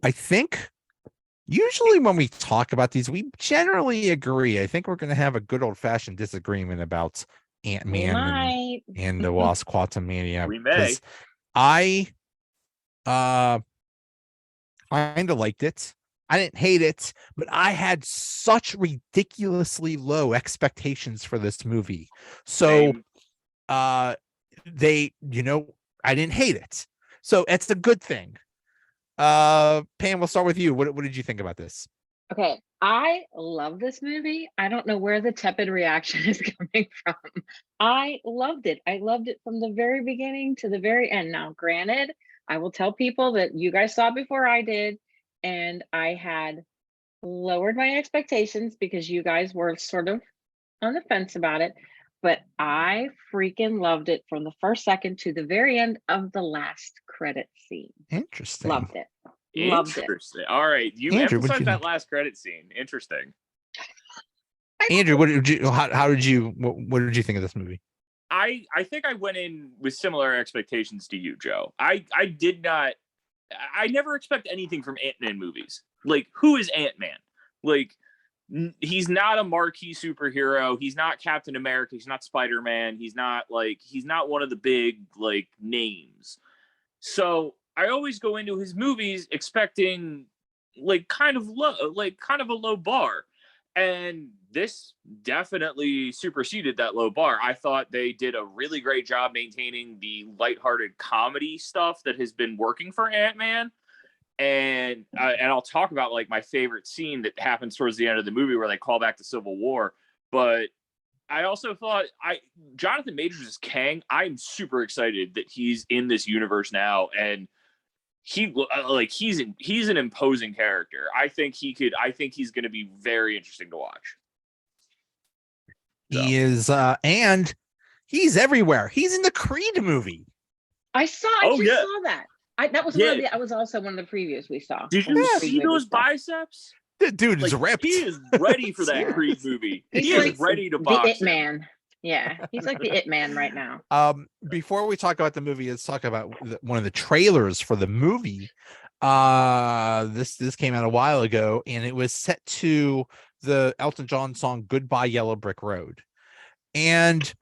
I think usually when we talk about these, we generally agree. I think we're going to have a good old fashioned disagreement about We Ant-Man might. and the Wasp Quantumania We because may. I uh kind of liked it. I didn't hate it, but I had such ridiculously low expectations for this movie. So Same. they, I didn't hate it. So it's a good thing. Pam, we'll start with you. What did you think about this? Okay, I love this movie. I don't know where the tepid reaction is coming from. I loved it. I loved it from the very beginning to the very end. Now, granted, I will tell people that you guys saw it before I did, and I had lowered my expectations because you guys were sort of on the fence about it. But I freaking loved it from the first second to the very end of the last credit scene. Interesting. Loved it. Loved it. Interesting. All right. You Andrew, what'd emphasized you that think? last credit scene. Interesting. Andrew, what did you? How did you? What did you think of this movie? I think I went in with similar expectations to you, Joe. I did not. I never expect anything from Ant-Man movies. Like, who is Ant-Man? Like, he's not a marquee superhero. He's not Captain America. He's not Spider-Man. He's not one of the big like names. So I always go into his movies expecting kind of a low bar. And this definitely superseded that low bar. I thought they did a really great job maintaining the lighthearted comedy stuff that has been working for Ant-Man. And I'll talk about like my favorite scene that happens towards the end of the movie where they call back to Civil War. But I also thought Jonathan Majors as Kang. I'm super excited that he's in this universe now, and he's an imposing character. I think he's going to be very interesting to watch. So. He is, and he's everywhere. He's in the Creed movie. I saw that. That was that was also one of the previews we saw. Did you see those biceps? The dude is ripped. He is ready for that Creed movie. He is ready to box. The It Man. Yeah, he's like the It Man right now. Before we talk about the movie, let's talk about one of the trailers for the movie. This came out a while ago, and it was set to the Elton John song "Goodbye Yellow Brick Road," and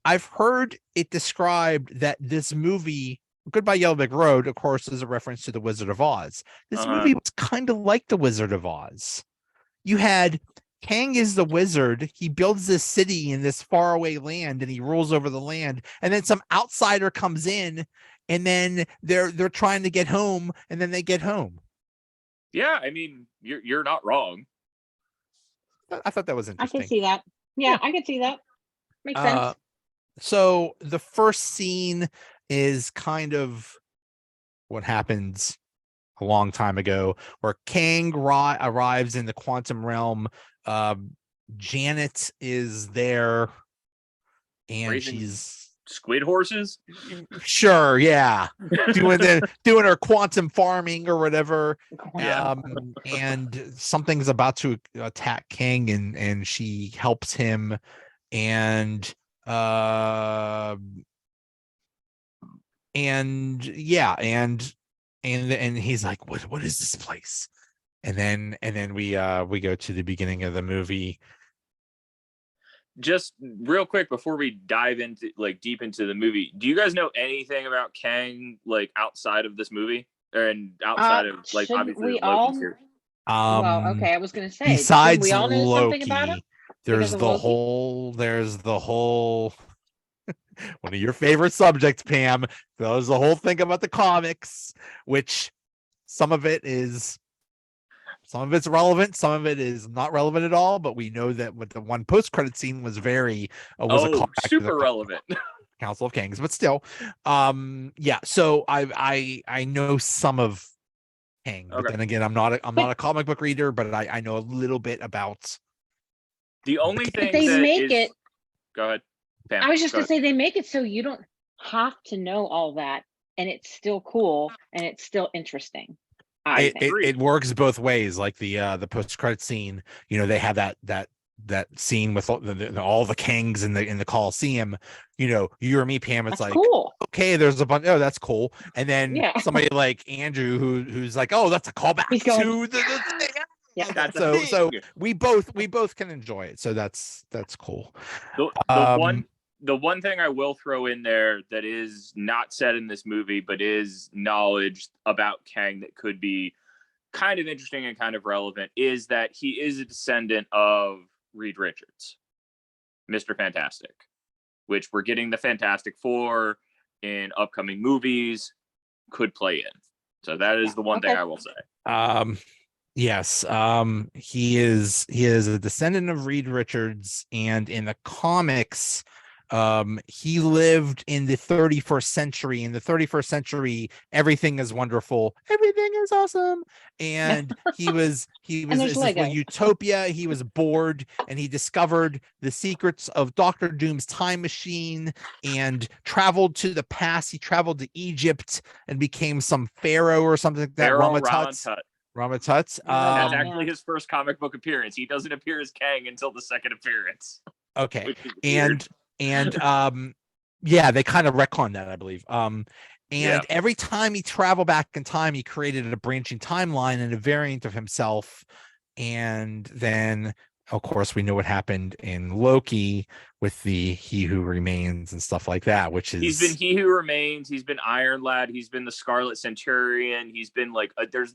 I've heard it described that this movie, Goodbye Yellow Brick Road, of course, is a reference to the Wizard of Oz. This movie was kind of like the Wizard of Oz. You had Kang is the wizard. He builds this city in this faraway land, and he rules over the land. And then some outsider comes in, and then they're trying to get home, and then they get home. Yeah, I mean, you're not wrong. I thought that was interesting. I can see that. Yeah, I can see that. Makes sense. So the first scene is kind of what happens a long time ago, where Kang arrives in the quantum realm. Janet is there, and raising she's squid horses. Sure, yeah, doing her quantum farming or whatever. Yeah. And something's about to attack Kang, and she helps him, and he's like, what is this place? And then we go to the beginning of the movie. Just real quick before we dive into deep into the movie, do you guys know anything about Kang outside of this movie and outside of obviously we all? Well, okay, I was going to say, besides we all know Loki, something about him? there's the whole one of your favorite subjects, Pam. There's the whole thing about the comics, which some of it's relevant, some of it is not relevant at all. But we know that with the one post-credit scene was a super relevant. Council of Kings, but still, yeah. So I know some of Kang, but then again, I'm not a comic book reader, but I know a little bit about. The only thing they make it. Go ahead, Pam. I was just gonna say they make it so you don't have to know all that, and it's still cool and it's still interesting. It works both ways. Like the post-credit scene, they have that that scene with all the Kangs in the Coliseum, you or me, Pam, it's That's like, cool. okay, there's a bunch. Oh, that's cool. And then Yeah. somebody like Andrew, who's like, oh, that's a callback He's going, to the thing. Yeah. That's a So thing. we both can enjoy it. So that's cool. The one thing I will throw in there that is not said in this movie, but is knowledge about Kang that could be kind of interesting and kind of relevant, is that he is a descendant of Reed Richards, Mr. Fantastic, which we're getting the Fantastic Four in upcoming movies, could play in. So that is the one thing I will say. Yes, he is a descendant of Reed Richards, and in the comics, he lived in the 31st century. In the 31st century, everything is wonderful, everything is awesome, and he was there's this Legos. utopia. He was bored, and he discovered the secrets of Doctor Doom's time machine and traveled to the past. He traveled to Egypt and became some pharaoh or something like that. Pharaoh Ramatut. That's that, actually his first comic book appearance. He doesn't appear as Kang until the second appearance. Okay, Which is weird. and yeah, they kind of retconned that, I believe. Yeah. Every time he traveled back in time, he created a branching timeline and a variant of himself. And then, of course, we know what happened in Loki with the He Who Remains and stuff like that, which is He's been He Who Remains, he's been Iron Lad, he's been the Scarlet Centurion, he's been like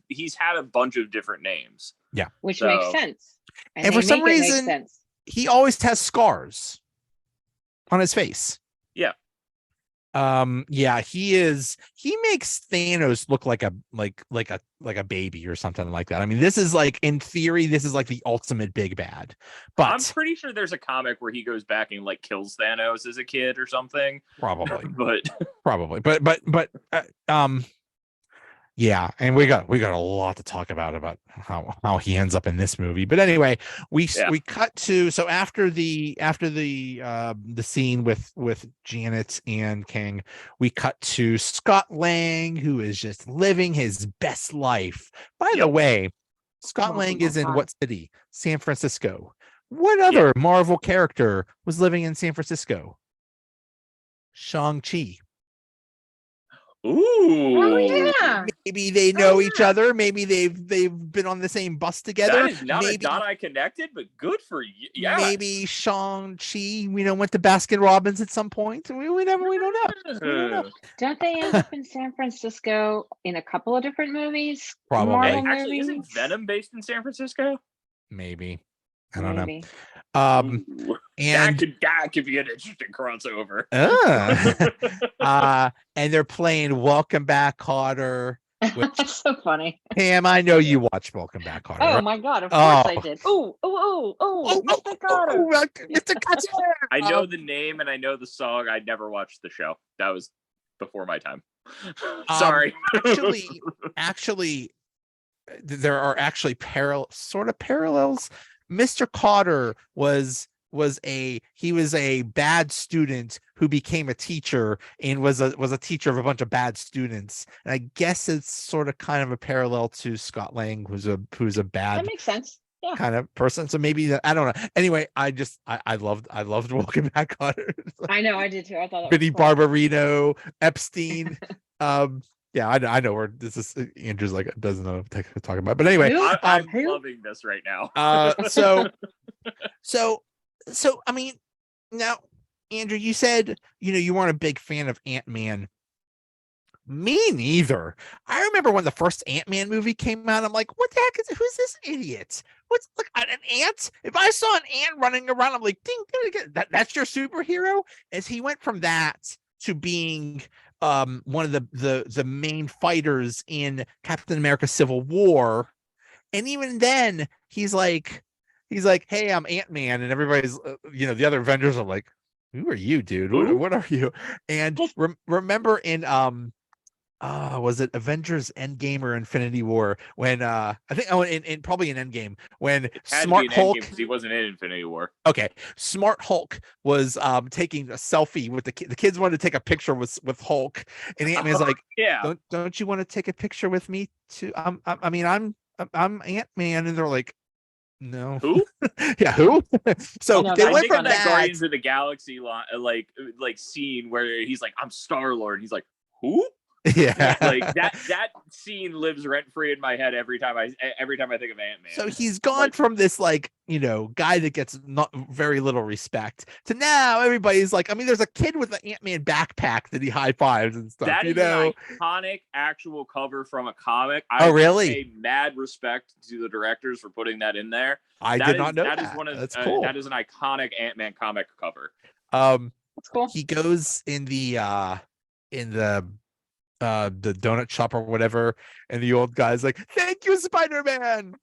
he's had a bunch of different names. Yeah. Which makes sense. And for some reason, he always has scars on his face. Yeah. Yeah, he makes Thanos look like a baby or something like that. I mean, this is like, in theory, this is like the ultimate big bad. But I'm pretty sure there's a comic where he goes back and like kills Thanos as a kid or something. Probably. But yeah, and we got a lot to talk about how he ends up in this movie. But anyway, we cut to, so after the scene with Janet and King, we cut to Scott Lang, who is just living his best life. By the way, Scott Lang is in what city? San Francisco. What other Marvel character was living in San Francisco? Shang-Chi. Ooh. Oh yeah. Maybe they know each other. Maybe they've been on the same bus together. That is not a dot I connected, but good for you. Yeah. Maybe Shang-Chi, went to Baskin Robbins at some point. We don't know. Don't they end up in San Francisco in a couple of different movies? Probably. Marvel Actually, movies? isn't Venom based in San Francisco? Maybe. I don't know. Ooh. And that could be an interesting crossover. And they're playing Welcome Back, Kotter. That's so funny. Pam, I know you watched Welcome Back, Kotter. Oh my god, of course I did. Mr. Kotter. Mr. Kotter. I know the name and I know the song. I never watched the show. That was before my time. Sorry. Actually, there are actually parallels. Mr. Kotter was a bad student who became a teacher and was a teacher of a bunch of bad students. And I guess it's sort of kind of a parallel to Scott Lang, who's a bad, that makes sense. Yeah. kind of person. So maybe I don't know. Anyway, I loved Welcome Back, Kotter. I know, I did too. I thought that Vinny was cool. Barbarino, Epstein. Yeah, I know where this is. Andrew's like doesn't know what to talk about, but anyway, I'm loving this right now. So I mean, now, Andrew, you said you weren't a big fan of Ant-Man. Me neither. I remember when the first Ant-Man movie came out. I'm like, what the heck who's this idiot? What's like an ant? If I saw an ant running around, I'm like, ding, that's your superhero. As he went from that to being one of the main fighters in Captain America Civil War, and even then he's like, hey, I'm Ant-Man, and everybody's the other Avengers are like, who are you, dude? What are you? And remember in was it Avengers Endgame or Infinity War when I think in probably in Endgame when Smart Hulk, he wasn't in Infinity War. Okay, Smart Hulk was taking a selfie with the kids wanted to take a picture with Hulk, and Ant-Man's like, yeah, don't you want to take a picture with me too? I'm Ant-Man, and they're like, No. Who? Yeah, who? So I know they that. I went think from on that that. Guardians of the Galaxy like scene where he's like, I'm Star Lord. He's like, who? Yeah. Like that scene lives rent free in my head every time I think of Ant-Man. So he's gone Like, from this guy that gets not very little respect to now everybody's like, I mean, there's a kid with an Ant-Man backpack that he high fives and stuff. that is an iconic actual cover from a comic. Oh, really? Pay mad respect to the directors for putting that in there. I did not know that. That is one of That's cool. that is an iconic Ant-Man comic cover. That's cool. He goes in the donut shop or whatever, and the old guy's like, "Thank you, Spider-Man."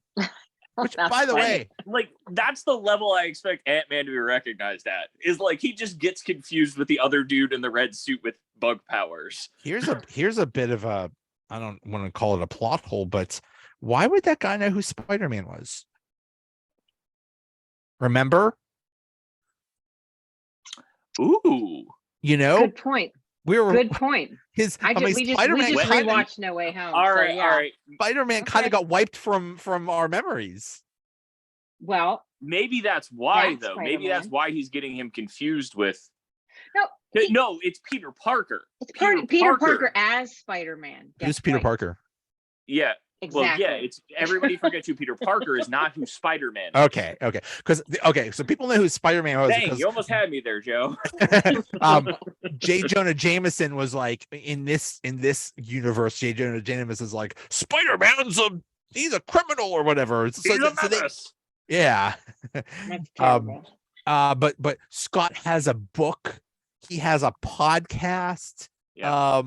Which, by the way, like that's the level I expect Ant-Man to be recognized at. Is like he just gets confused with the other dude in the red suit with bug powers. here's a bit of a, I don't want to call it a plot hole, but why would that guy know who Spider-Man was? Remember? Ooh, Good point. Good point. We just rewatched No Way Home. All right. Spider-Man kind of got wiped from our memories. Well, maybe that's why though. Spider-Man. Maybe that's why he's getting him confused with. No, no, it's Peter Parker. It's Peter Parker as Spider-Man. Who's Peter Parker? Yeah. Exactly. Well, yeah, it's everybody forgets who Peter Parker is, not who Spider-Man is. Okay. So people know who Spider-Man was. Dang, you almost had me there, Joe. J. Jonah Jameson was like, in this universe, J. Jonah Jameson is like, Spider-Man's he's a criminal or whatever. He's a menace. Yeah. That's terrible. But Scott has a book. He has a podcast. Yeah.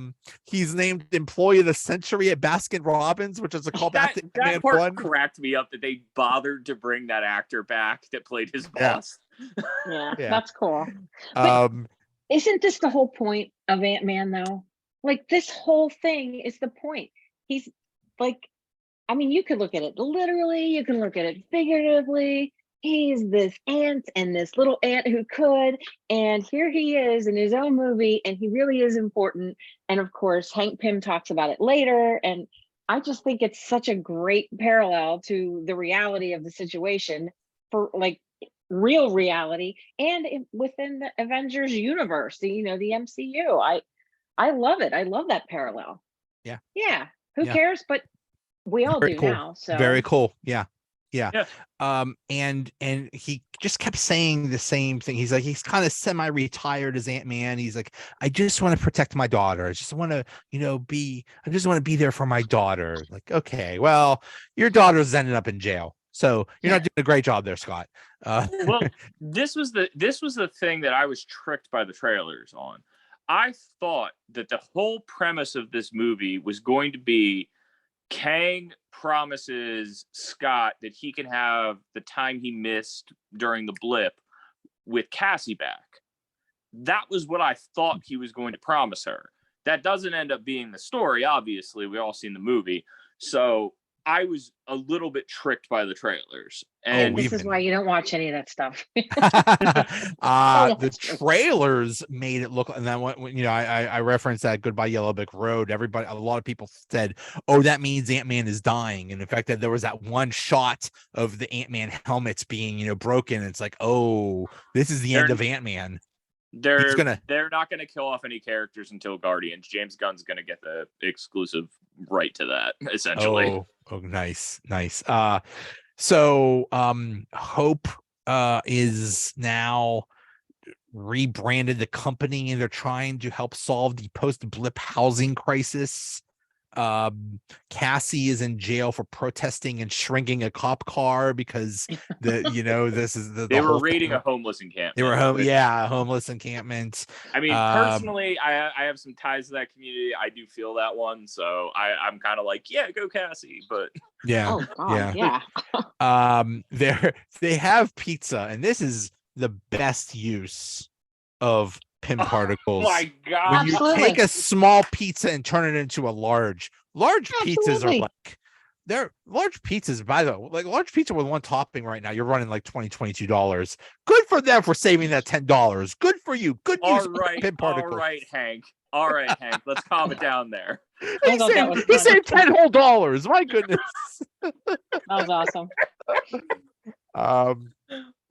He's named Employee of the Century at Baskin Robbins, which is a callback to that part cracked me up that they bothered to bring that actor back that played his boss. Yeah, that's cool. But isn't this the whole point of Ant-Man though? Like this whole thing is the point. He's like, I mean, you could look at it literally, you can look at it figuratively. He's this ant and this little ant who could, and here he is in his own movie, and he really is important. And of course, Hank Pym talks about it later, and I just think it's such a great parallel to the reality of the situation, for like real reality, and within the Avengers universe, the MCU. I love it. I love that parallel. Yeah. Who cares? But we all do now. So very cool. Yeah. And he just kept saying the same thing. He's like, he's kind of semi-retired as Ant-Man. He's like, I just want to protect my daughter. I just want to, be there for my daughter. Like, okay, well, your daughter's ended up in jail, so you're not doing a great job there, Scott. Well, this was the thing that I was tricked by the trailers on. I thought that the whole premise of this movie was going to be Kang promises Scott that he can have the time he missed during the blip with Cassie back. That was what I thought he was going to promise her. That doesn't end up being the story, obviously. We all seen the movie. So I was a little bit tricked by the trailers. And this is why you don't watch any of that stuff. The trailers made it look, and then when I referenced that Goodbye Yellow Brick Road, a lot of people said, oh, that means Ant-Man is dying. And in fact, that there was that one shot of the Ant-Man helmets being broken. It's like, oh, this is the end of Ant-Man. They're not gonna kill off any characters until Guardians. James Gunn's gonna get the exclusive right to that, essentially. Oh, nice. So Hope is now rebranded the company, and they're trying to help solve the post-blip housing crisis. Cassie is in jail for protesting and shrinking a cop car because this is they were raiding a homeless encampment. They were a homeless encampment. I mean, personally, I have some ties to that community. I do feel that one, so I'm kind of like, yeah, go Cassie. But yeah, they have pizza, and this is the best use of Pym particles. Oh my god! When you take a small pizza and turn it into a large pizzas are like, they're large pizzas, by the way, like large pizza with one topping right now, you're running like $22. Good for them for saving that $10. Good for you. Good use of Pym particles. All right, Hank. Let's calm it down there. He saved $10 whole. My goodness. That was awesome. Oh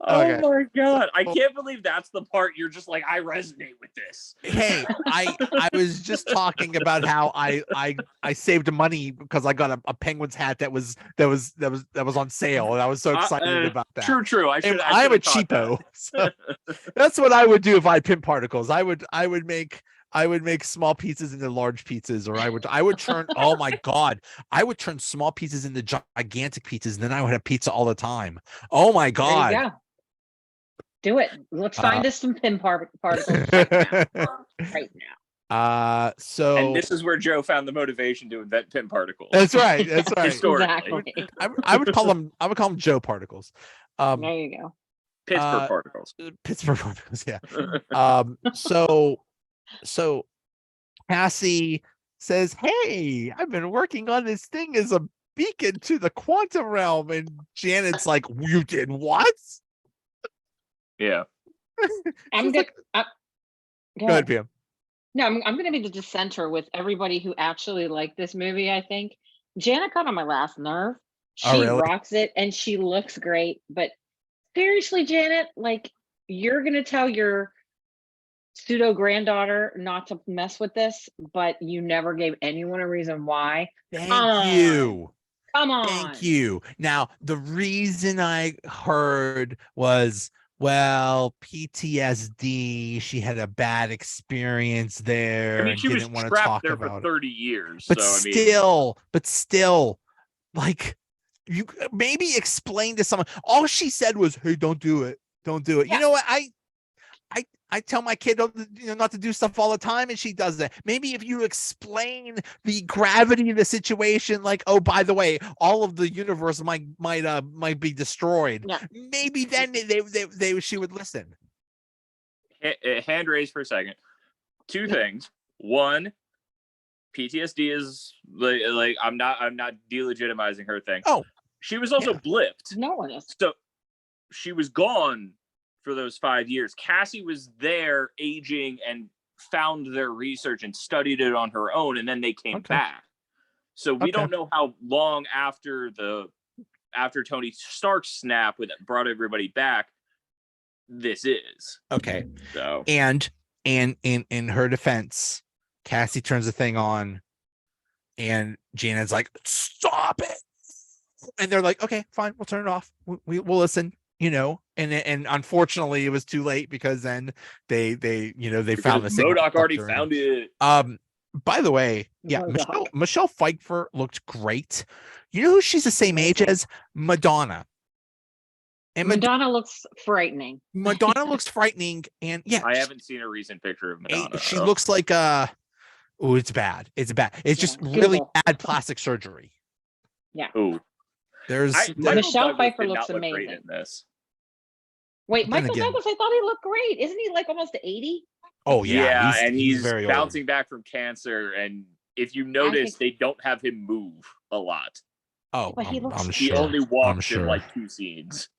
Okay. my god. I can't believe that's the part you're just like, I resonate with this. Hey, I was just talking about how I saved money because I got a Penguins hat that was on sale, and I was so excited about that. True. I'm I'm a cheapo, so that's what I would do if I had pin particles. I would make small pizzas into large pizzas, or I would turn oh my god, I would turn small pizzas into gigantic pizzas, and then I would have pizza all the time. Oh my There you god. go. Do it. Let's find us some pin particles right now. Right now. So and this is where Joe found the motivation to invent pin particles. That's right. That's right. Historically. Exactly. I would call them Joe particles. There you go. Pittsburgh particles. Pittsburgh particles, yeah. So Cassie says, "Hey, I've been working on this thing as a beacon to the quantum realm," and Janet's like, "You did what?" Yeah. I'm She's good. Go ahead, Pam. No, I'm going to be the dissenter with everybody who actually liked this movie. I think Janet got on my last nerve. Oh, She really? rocks it and she looks great. But seriously, Janet, like, you're going to tell your pseudo granddaughter not to mess with this, but you never gave anyone a reason why. Thank you. Come on. Thank you. Now, the reason I heard was, well, PTSD. She had a bad experience there. I mean, and she was didn't want to trapped talk there about for it. 30 years. But so, still, like, you maybe explain to someone. All she said was, "Hey, don't do it. Don't do it." Yeah. You know what? I tell my kid not to do stuff all the time, and she does that. Maybe if you explain the gravity of the situation, like, oh, by the way, all of the universe might be destroyed. Yeah. Maybe then she would listen. hand raised for a second. Two things. One, PTSD is like I'm not delegitimizing her thing. Oh, she was also blipped. No one is. So she was gone for those 5 years. Cassie was there aging and found their research and studied it on her own, and then they came back. So we don't know how long after Tony Stark's snap brought everybody back this is. Okay. So and in her defense, Cassie turns the thing on, and Janet's like, "Stop it!" And they're like, "Okay, fine, we'll turn it off. We'll listen." And unfortunately, it was too late because then they found the signal. MODOK already found it. By the way, yeah, Michelle Pfeiffer looked great. You know who she's the same age as? Madonna. And Madonna looks frightening. Madonna looks frightening, and yeah, I haven't seen a recent picture of Madonna. She looks like oh, it's bad. It's bad. It's just really bad plastic surgery. Yeah. Ooh. Michelle Pfeiffer looks amazing in this. Wait, Michael Douglas, I thought he looked great. Isn't he like almost 80? Oh yeah, and he's very bouncing old. back from cancer. And if you notice, they don't have him move a lot. Oh, but he only walks in like 2 scenes.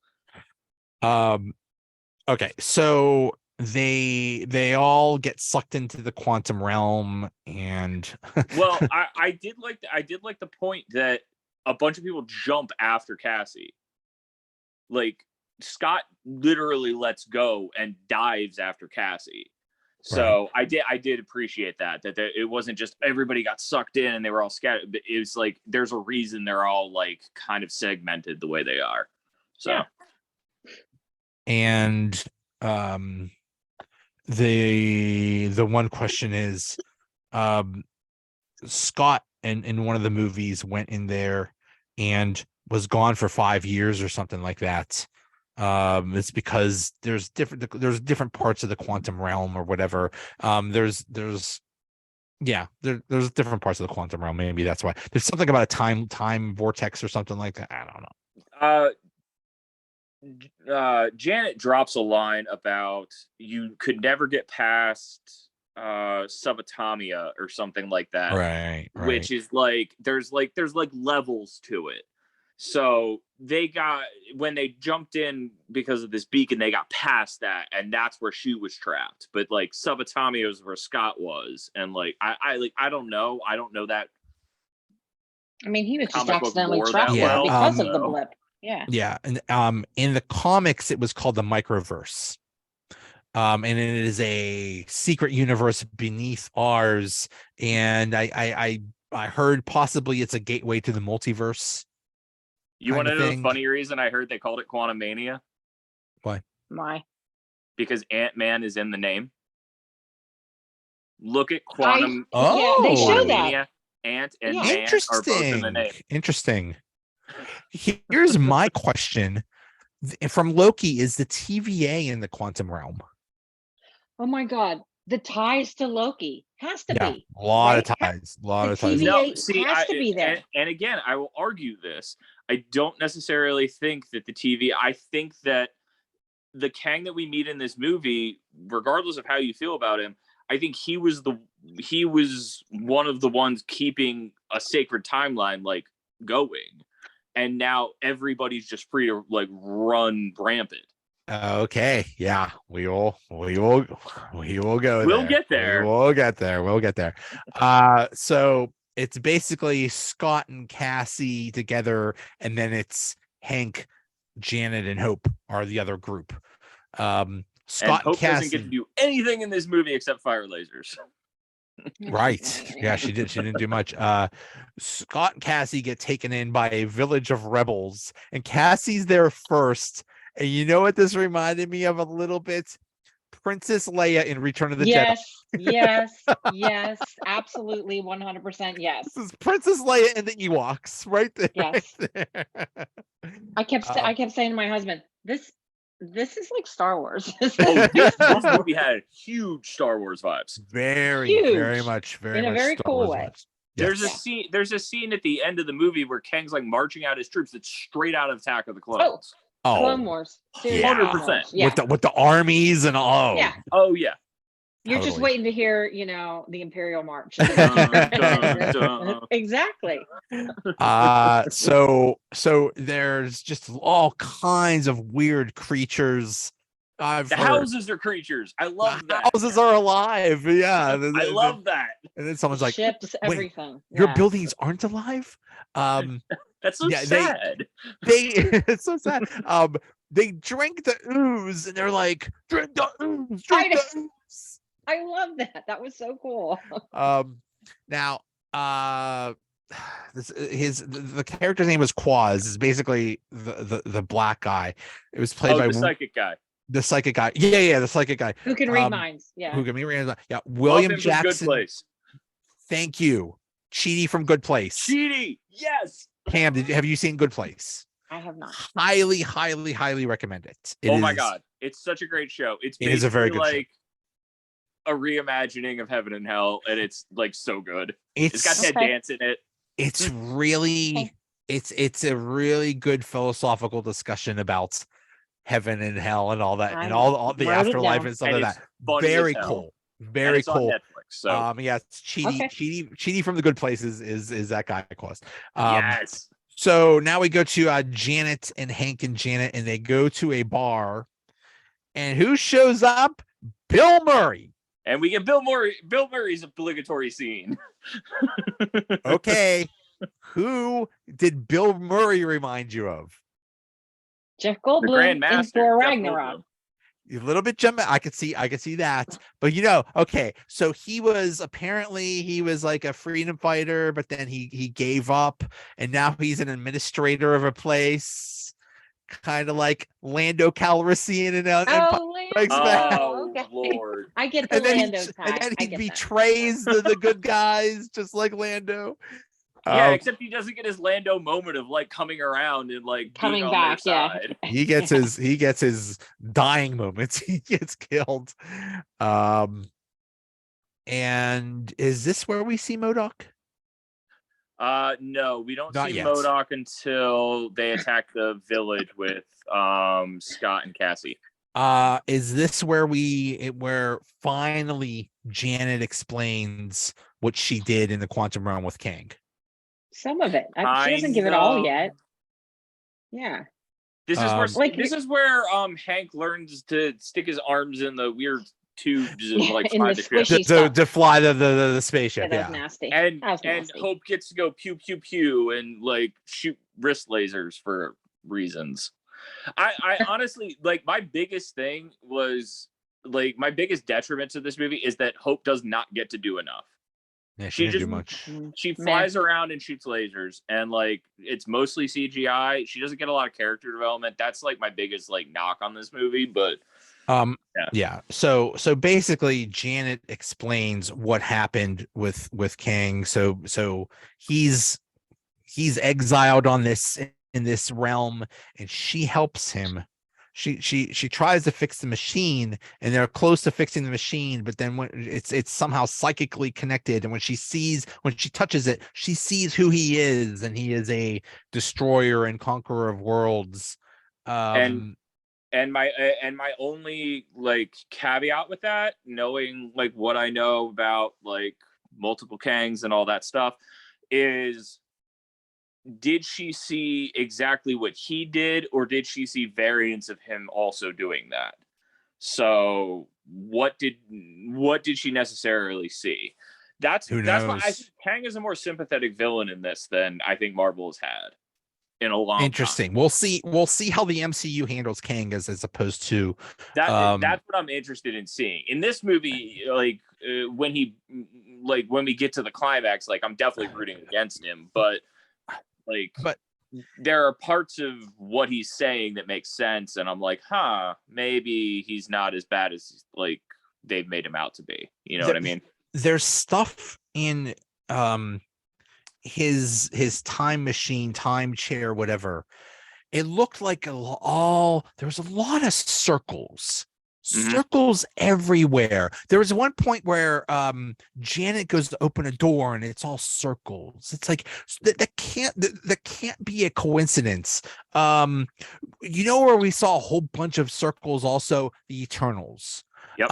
Okay, so they all get sucked into the quantum realm, and well, I did like the point that a bunch of people jump after Cassie. Like, Scott literally lets go and dives after Cassie. So I did appreciate that it wasn't just everybody got sucked in and they were all scattered. It was like there's a reason they're all like kind of segmented the way they are. So yeah. And the one question is, Scott in one of the movies went in there and was gone for 5 years or something like that. It's because there's different parts of the quantum realm or whatever. There's different parts of the quantum realm. Maybe that's why there's something about a time vortex or something like that. I don't know. Janet drops a line about you could never get past Subatomia or something like that. Right. Which is like there's levels to it. So when they jumped in because of this beacon, they got past that, and that's where she was trapped. But like Subatomia was where Scott was, and like I don't know that. I mean, he was just accidentally trapped because of the blip. Yeah. Yeah, and in the comics it was called the Microverse. And it is a secret universe beneath ours, and I heard possibly it's a gateway to the multiverse. You want Kinda to know the thing. funny reason I heard they called it Quantumania? Why? My. Because Ant-Man is in the name. Look at Yeah, they show that. Quantumania. Ant and Yeah. Man are both in the name. Interesting. Here's my question. From Loki, is the TVA in the quantum realm? Oh my God. The ties to Loki has to be. A lot of right? ties. A lot The of ties. TVA No, see, has to be there. and again, I will argue this. I don't necessarily think that the TV. I think that the Kang that we meet in this movie, regardless of how you feel about him, I think he was one of the ones keeping a sacred timeline like going, and now everybody's just free to like run rampant. Okay, yeah, we will go We'll there. get there. We'll get there. So it's basically Scott and Cassie together, and then it's Hank, Janet, and Hope are the other group. Scott And and Hope Cassie doesn't get to do anything in this movie except fire lasers. Right. Yeah, she didn't do much. Scott and Cassie get taken in by a village of rebels, and Cassie's there first. And you know what this reminded me of a little bit? Princess Leia in Return of the Jedi. Yes, absolutely, 100%. Yes, This is Princess Leia and the Ewoks, right there. Yes. Right there. I kept saying to my husband, "This is like Star Wars." This movie had huge Star Wars vibes. very much in a very Star cool Wars way. vibes. There's Yes. there's a scene at the end of the movie where Kang's like marching out his troops that's straight out of Attack of the Clones. Clone Wars. Seriously, 100%. Yeah. With the armies and all. Yeah. Oh yeah. You're just Totally. waiting to hear, the Imperial March. Dun, dun, dun. Exactly. So there's just all kinds of weird creatures. I've The heard. houses are creatures. I love that. Houses are alive. Yeah. I love that. And then someone's like, Ships, wait, everything. your Yeah. buildings aren't alive? That's so Yeah, sad. It's so sad. They drink the ooze and they're like, drink the ooze, drink the ooze. I love that. That was so cool. Now the character's name was Quaz, is basically the black guy. It was played by the psychic guy. The psychic guy. Yeah, the psychic guy. Who can read minds? Yeah. Who can read minds? Yeah. Love William him from Jackson. Good Place. Thank you. Cheaty from Good Place. Cheaty, yes. Pam, have you seen Good Place? I have not. Highly recommend it. Oh my God, it's such a great show. It is a very good like a reimagining of Heaven and Hell, and it's like so good. show. It's got Ted Dance in it. It's really it's a really good philosophical discussion about heaven and hell and all that, and all the afterlife and stuff like that. Very cool. Very it's cool. On Netflix, so yeah, it's Cheaty from The Good Place is that guy, of course. Yes. So now we go to Janet and Hank and Janet, and they go to a bar, and who shows up? Bill Murray. And we get Bill Murray's obligatory scene. Okay. Who did Bill Murray remind you of? Jeff Goldblum in Thor Ragnarok. A little bit jump. I could see that, but okay. So he was like a freedom fighter, but then he gave up, and now he's an administrator of a place, kind of like Lando Calrissian and okay. Lord. I get the Lando tag. And then he betrays the good guys, just like Lando. Yeah, except he doesn't get his Lando moment of like coming around and like coming back. Yeah, he gets his dying moments. He gets killed. And is this where we see MODOK? No, we don't Not see yet. MODOK until they attack the village with Scott and Cassie. Is this where finally Janet explains what she did in the quantum realm with Kang? Some of it. She doesn't give it all yet. Yeah. This is where Hank learns to stick his arms in the weird tubes and like fly the ship. To fly the spaceship. That was nasty. And Hope gets to go pew pew pew and like shoot wrist lasers for reasons. I honestly, like, my biggest thing was, like, my biggest detriment to this movie is that Hope does not get to do enough. Yeah, She didn't just do much. she flies around and shoots lasers, and like it's mostly CGI. She doesn't get a lot of character development. That's like my biggest like knock on this movie. But yeah. So basically Janet explains what happened with Kang. So he's exiled on this in this realm, and she helps him. She tries to fix the machine, and they're close to fixing the machine, but then when it's somehow psychically connected, and when she touches it, she sees who he is, and he is a destroyer and conqueror of worlds. And my only like caveat with that, knowing like what I know about like multiple Kangs and all that stuff, is did she see exactly what he did, or did she see variants of him also doing that? So what did she necessarily see? That's why I think Kang is a more sympathetic villain in this than I think Marvel has had in a long Interesting. time. We'll see how the MCU handles Kang as opposed to that. That's what I'm interested in seeing in this movie. Like when we get to the climax, like I'm definitely rooting against him, but there are parts of what he's saying that make sense, and I'm like, maybe he's not as bad as like they've made him out to be. You know what I mean? There's stuff in his time machine, time chair, whatever. It looked like there was a lot of circles. Circles everywhere. There was one point where Janet goes to open a door and it's all circles. It's like that can't be a coincidence. You know where we saw a whole bunch of circles also? The Eternals. Yep.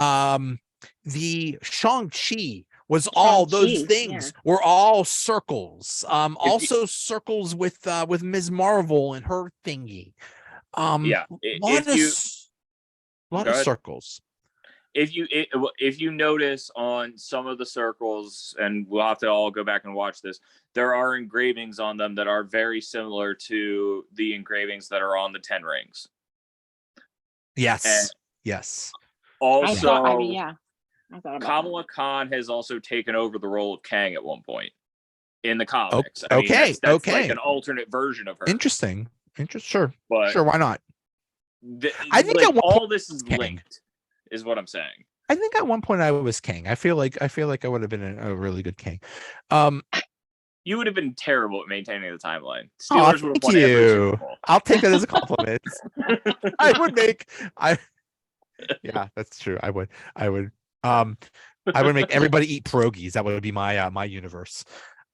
The Shang-Chi was all those things were all circles. Also circles with Ms. Marvel and her thingy. A lot of circles. If you notice on some of the circles, and we'll have to all go back and watch this, there are engravings on them that are very similar to the engravings that are on the 10 rings. Yes. Yes. Also, Kamala Khan has also taken over the role of Kang at one point in the comics. Okay. That's like an alternate version of her. Interesting. Sure. But sure. Why not? I think like all this is linked, is what I'm saying. I think at one point I was Kang. I feel like I would have been a really good Kang. You would have been terrible at maintaining the timeline. Steelers would have won every Super Bowl. I'll take that as a compliment. Yeah, that's true. I would make everybody eat pierogies. That would be my universe.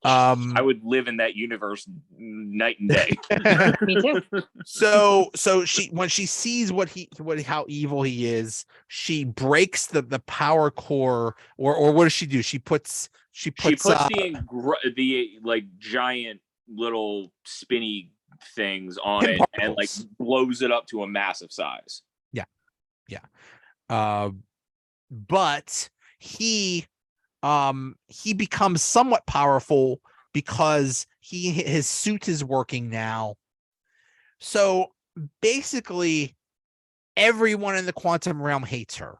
I would live in that universe night and day. Me too. So when she sees how evil he is, she breaks the power core, or what does she do? She puts the like giant little spinny things on it particles. And like blows it up to a massive size. But he becomes somewhat powerful because his suit is working now. So basically everyone in the quantum realm hates her.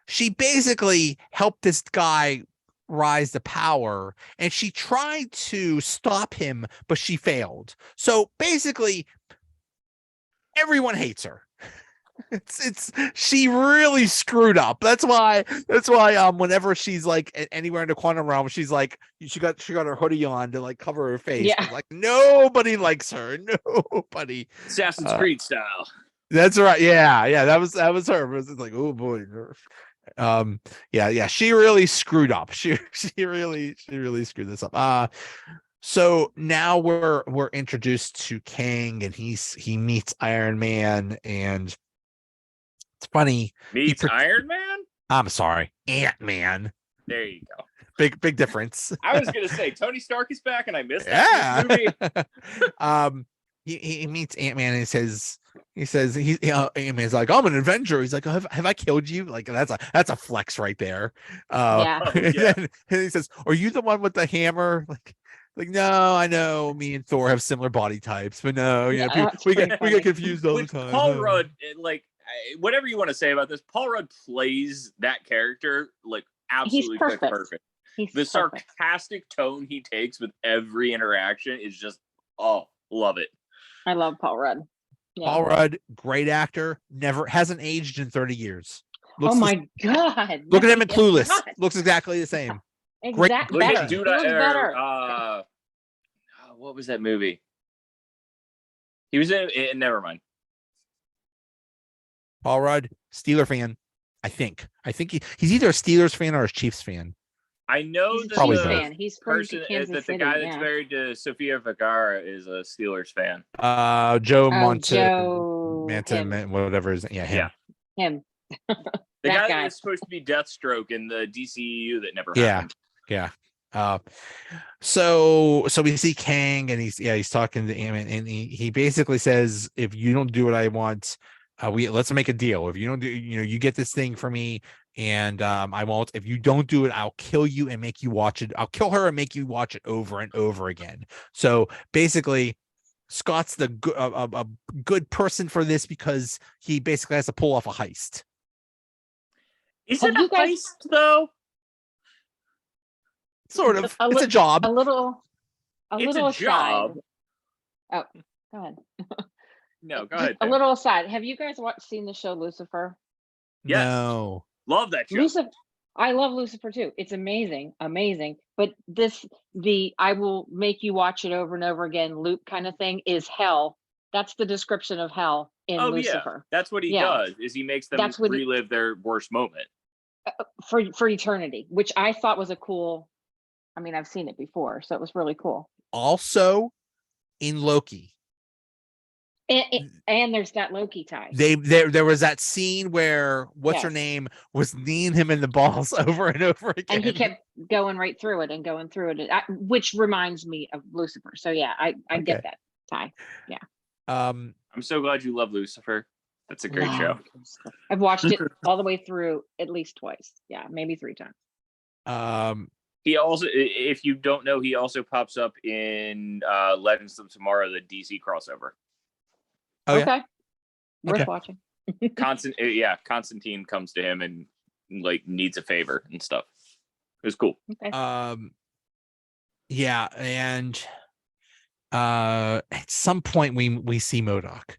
She basically helped this guy rise to power, and she tried to stop him, but she failed. So basically everyone hates her. She really screwed up. That's why whenever she's like anywhere in the quantum realm, she's like she got her hoodie on to like cover her face. Yeah. Like nobody likes her. Nobody. Assassin's Creed style. That's right. Yeah. That was her. It was like, oh boy. Yeah. She really screwed up. She really screwed this up. So now we're introduced to Kang, and he meets Iron Man, and it's funny. Meets Iron Man? I'm sorry, Ant-Man. There you go. Big difference. I was gonna say Tony Stark is back, and I missed that movie. He meets Ant-Man, and he says Ant-Man's like, I'm an Avenger. He's like, have I killed you? Like that's a flex right there. Yeah. And he says, are you the one with the hammer? Like, Like, no, I know me and Thor have similar body types, but no, Yeah, it's we pretty get funny. confused all the With time. Paul Rudd, whatever you want to say about this, Paul Rudd plays that character like He's absolutely perfect. He's The perfect. sarcastic tone he takes with every interaction is just, oh, love it. I love Paul Rudd. Yeah. Paul Rudd, great actor, hasn't aged in 30 years. Oh my God. Look No, at him in he is Clueless. not. Looks exactly the same. Exactly. Look Better. at dude, He looks better. what was that movie? He was in. Never mind. Paul Rudd, Steeler fan, I think. He's either a Steelers fan or a Chiefs fan. I know He's a that Probably Chiefs both. fan. He's from person Kansas that the City. guy that's Yeah. married to Sofia Vergara is a Steelers fan. Joe Joe. Him. whatever is yeah, him. Him. The That guy guy. that was supposed to be Deathstroke in the DCEU that never Yeah. happened. Yeah. So we see Kang and he's talking to him and he basically says, if you don't do what I want, let's make a deal. If you don't do, you get this thing for me, and I won't. If you don't do it, I'll kill you and make you watch it. I'll kill her and make you watch it over and over again. So basically, Scott's a good person for this because he basically has to pull off a heist. Is it a heist though? Sort of. It's a job. A little It's a job. aside. Oh, go ahead. No, go ahead. A little aside. Have you guys seen the show Lucifer? Yes. No. Love that show. I love Lucifer too. It's amazing. But I will make you watch it over and over again loop kind of thing is hell. That's the description of hell in Lucifer. Yeah. That's what he does, is he makes them relive their worst moment. For eternity, which I thought was a cool, I've seen it before, so it was really cool. Also in Loki. And there's that Loki tie. There was that scene where her name was kneeing him in the balls over and over again, and he kept going right through it, which reminds me of Lucifer. So yeah, I get that tie. Yeah. I'm so glad you love Lucifer. That's a great show. I've watched it all the way through at least twice. Yeah, maybe 3 times. He also, if you don't know, he also pops up in Legends of Tomorrow, the DC crossover. Oh, okay. Worth watching. Constantine comes to him and needs a favor and stuff. It was cool. Okay. Yeah, and at some point we see MODOK,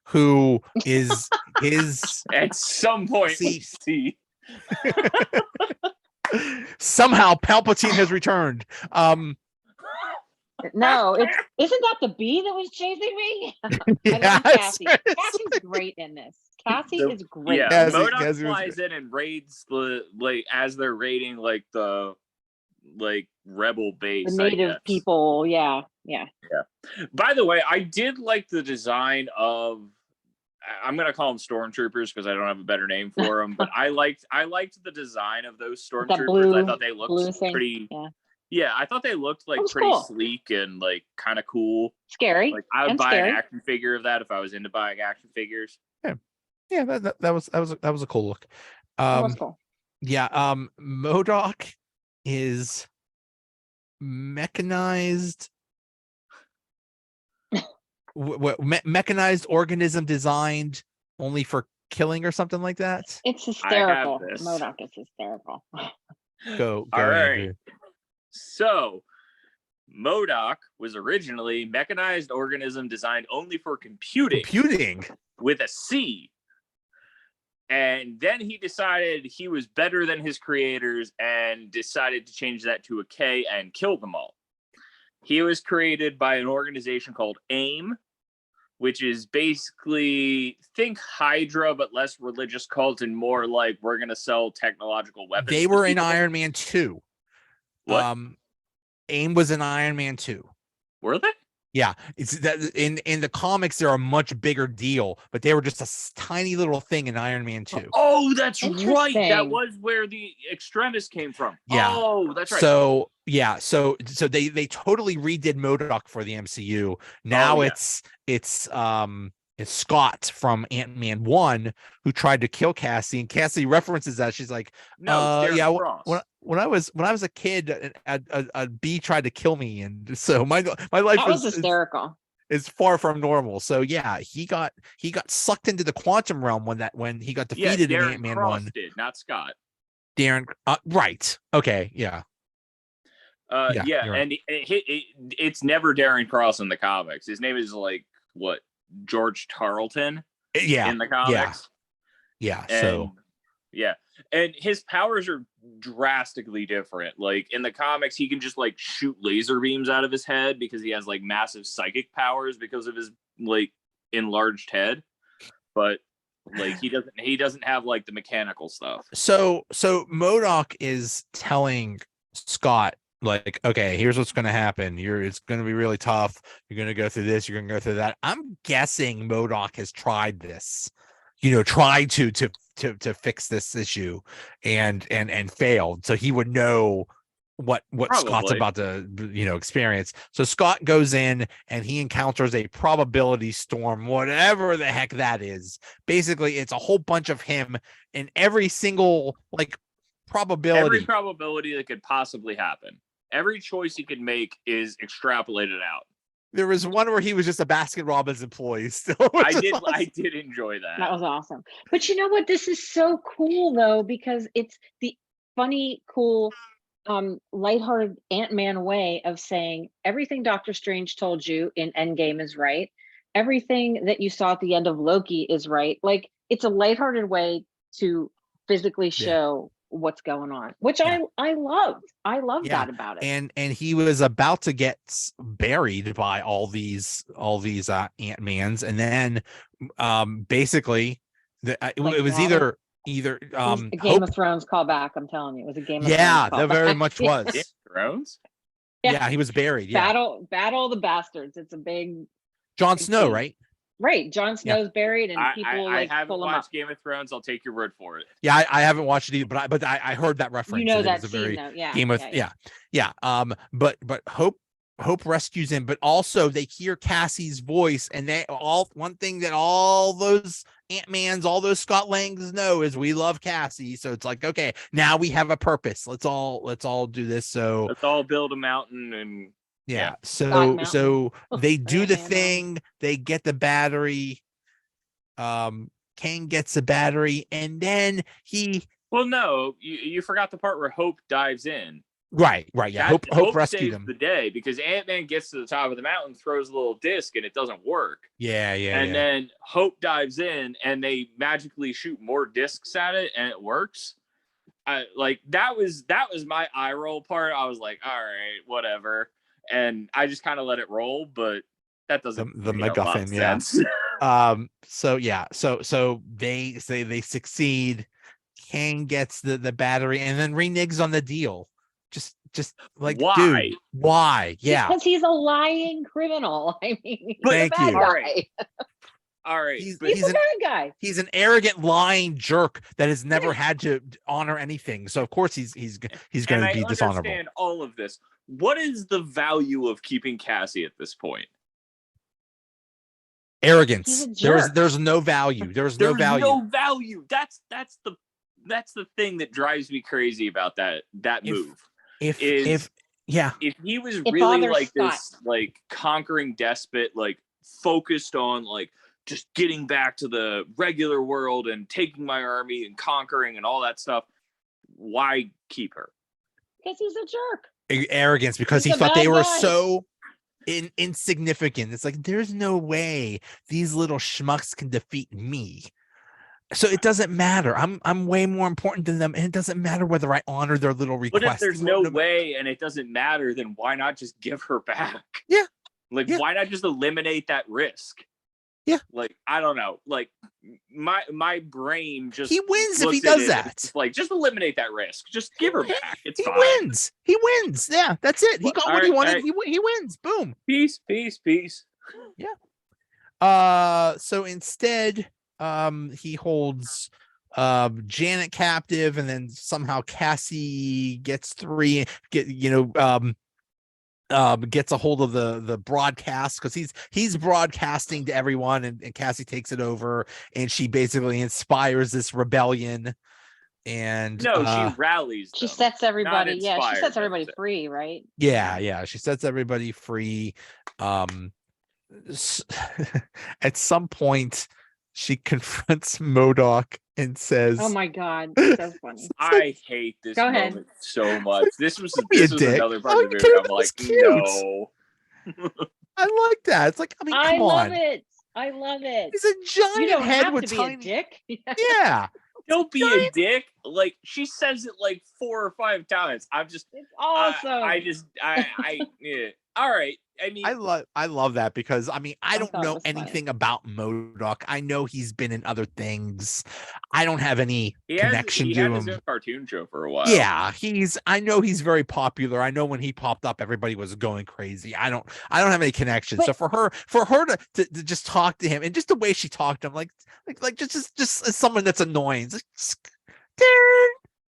who is at some point we see somehow Palpatine has returned. No, isn't that the bee that was chasing me? Yes. Cassie. Cassie's great in this. Cassie is great. Yeah, MODOK flies in and raids as they're raiding the rebel base. The native people, yeah. By the way, I did like the design of. I'm gonna call them stormtroopers because I don't have a better name for them. But I liked the design of those stormtroopers. I thought they looked pretty. Yeah, I thought they looked pretty cool. Sleek and kind of cool. Scary. I would buy an action figure of that if I was into buying action figures. Yeah, that was a cool look. That was cool. Yeah, MODOK is mechanized. Mechanized organism designed only for killing or something like that. It's hysterical. MODOK is hysterical. Go all right. Andrew. So MODOK was originally mechanized organism designed only for computing with a C. And then he decided he was better than his creators and decided to change that to a K and kill them all. He was created by an organization called AIM, which is basically, think Hydra, but less religious cult and more we're going to sell technological weapons. They were in Iron Man 2. What? AIM was in Iron Man 2. Were they? Yeah, it's that in the comics they're a much bigger deal, but they were just a tiny little thing in Iron Man 2. Oh, that's right. That was where the Extremis came from. Yeah. Oh, that's right. So yeah, so they totally redid MODOK for the MCU. Now it's is Scott from Ant-Man 1, who tried to kill Cassie, and Cassie references that. She's like, No, it's Darren yeah, Cross. when I was a kid, a bee tried to kill me, and so my life That was hysterical. is far from normal. So yeah, he got sucked into the quantum realm when he got defeated in Darren Ant-Man Cross 1. did, not Scott. Darren, right? Okay, yeah. Yeah, you're right. and it's never Darren Cross in the comics. His name is like what, George Tarleton Yeah, in the comics. Yeah. And So yeah, and his powers are drastically different. Like in the comics, he can just like shoot laser beams out of his head because he has like massive psychic powers because of his like enlarged head. But like he doesn't have like the mechanical stuff. So MODOK is telling Scott, like, okay, here's what's going to happen. It's going to be really tough. You're going to go through this. You're going to go through that. I'm guessing MODOK has tried this, tried to fix this issue and failed. So he would know what Scott's Probably. about to, experience. So Scott goes in and he encounters a probability storm, whatever the heck that is. Basically, it's a whole bunch of him in every single probability. Every probability that could possibly happen. Every choice he could make is extrapolated out. There was one where he was just a Baskin Robbins employee still. I did enjoy that. That was awesome. But you know what? This is so cool though, because it's the funny, cool, lighthearted Ant-Man way of saying everything Doctor Strange told you in Endgame is right. Everything that you saw at the end of Loki is right. Like, it's a lighthearted way to physically show what's going on, which I loved. I loved that about it. And he was about to get buried by all these Ant-Mans, and then basically it was either a Game of Thrones callback. I'm telling you, it was a Game of Thrones. Yeah, there very much was. Game of Thrones? Yeah, he was buried. Yeah. Battle of the Bastards. It's a big Jon Snow, right? Right. Jon Snow's buried, and people I haven't pull him watched up. Game of Thrones. I'll take your word for it. Yeah, I haven't watched it either, but I heard that reference. You know that it was scene, a very though. Yeah. Game of but Hope rescues him, but also they hear Cassie's voice, and one thing that all those Ant-Mans, all those Scott Langs know is we love Cassie. So it's like, okay, now we have a purpose. Let's all do this. So let's all build a mountain and so they do the thing. They get the battery. Kang gets the battery, and then you forgot the part where Hope dives in. Right, yeah. Hope rescued him the day, because Ant-Man gets to the top of the mountain, throws a little disc, and it doesn't work. And then Hope dives in, and they magically shoot more discs at it, and it works. That was my eye roll part. I was like, all right, whatever, and I just kind of let it roll. But that doesn't the make MacGuffin, a lot of sense. So they say they succeed. Kang gets the battery and then reneges on the deal. Just like, why? Dude, why? Yeah, because he's a lying criminal. I mean, thank you. All right. He's a bad guy. He's an arrogant, lying jerk that has never had to honor anything. So of course he's going to be dishonorable. I understand all of this. What is the value of keeping Cassie at this point? Arrogance. There's no value. There's no value. That's the thing that drives me crazy about that move. If he was really like this, like conquering despot, like focused on like just getting back to the regular world and taking my army and conquering and all that stuff, why keep her? Because he's a jerk. Arrogance, because he thought they were so insignificant. It's like, there's no way these little schmucks can defeat me. So it doesn't matter. I'm way more important than them, and it doesn't matter whether I honor their little request. But if there's no way and it doesn't matter, then why not just give her back? Yeah. Why not just eliminate that risk? Yeah. Like, I don't know. Like, my brain just he wins if he does that. Like, just eliminate that risk. Just give her back. It's fine. Wins. He wins. Yeah, that's it. He got what he wanted. He wins. Boom. Peace. Yeah. So instead, he holds Janet captive, and then somehow Cassie gets gets a hold of the broadcast, because he's broadcasting to everyone, and Cassie takes it over, and she basically inspires this rebellion. And No, she rallies. She them, sets everybody. not Yeah, she inspired sets them. everybody free, right? yeah, she sets everybody free. At some point she confronts MODOK and says, Oh my God, so funny. I hate this Go ahead. moment so much. This was be a this was dick. another part Oh, of the you movie. can't I'm even- like, it's cute. no. I like that. It's like, I mean, I come love on. it. I love it. He's a giant You don't head have with to be tiny. a dick. Yeah. Don't be a dick. Like, she says it like 4 or 5 times. I'm just It's awesome. yeah. All right. I mean, I love that, because I mean, I don't thought it know was funny. anything about MODOK. I know he's been in other things. I don't have any he connection had to his him. own cartoon show for a while. Yeah, I know he's very popular. I know when he popped up, everybody was going crazy. I don't have any connection. So for her to just talk to him, and just the way she talked to him, like just as someone that's annoying. It's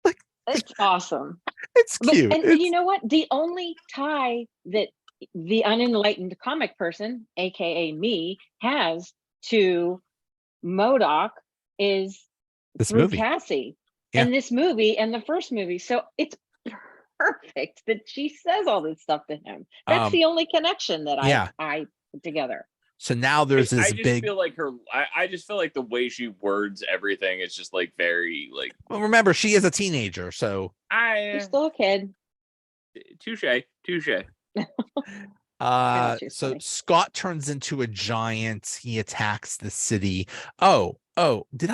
like, It's awesome. it's cute. And you know what? The only tie that the unenlightened comic person, aka me, has to MODOK is This through movie. Cassie Yeah. and this movie and the first movie. So it's perfect that she says all this stuff to him. That's the only connection that I put together. So now there's this I just big. feel like I just feel like the way she words everything is just like very like. Well, remember, she is a teenager, so She's still a kid. Touche. she's so funny. Scott turns into a giant. He attacks the city. Did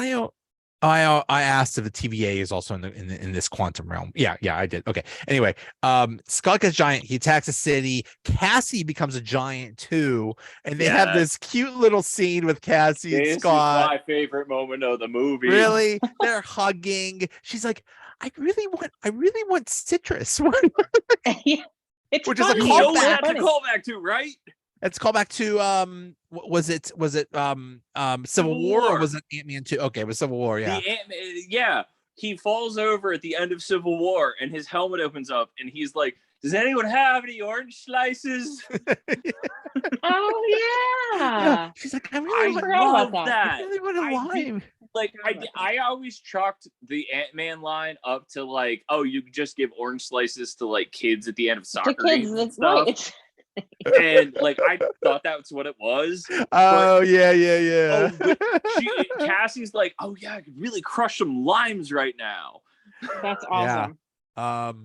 I asked if the TVA is also in this quantum realm. Yeah, I did. Okay. Anyway, Scott gets giant. He attacks the city. Cassie becomes a giant too, and they have this cute little scene with Cassie and Scott. This is my favorite moment of the movie. Really, they're hugging. She's like, I really want citrus. Yeah, it's Which is a funny. You know callback. what It's that's a funny. callback to, right? It's called back to was it Civil War, or was it Ant-Man 2? Okay, it was Civil War, yeah. He falls over at the end of Civil War and his helmet opens up and he's like, does anyone have any orange slices? Oh yeah. Yeah. She's like, I love about that. I really want a lime. I always chalked the Ant-Man line up to like, oh, you could just give orange slices to like kids at the end of soccer games and stuff. Right. And like I thought that's what it was. Oh, yeah. Cassie's like, oh yeah, I could really crush some limes right now. That's awesome. Love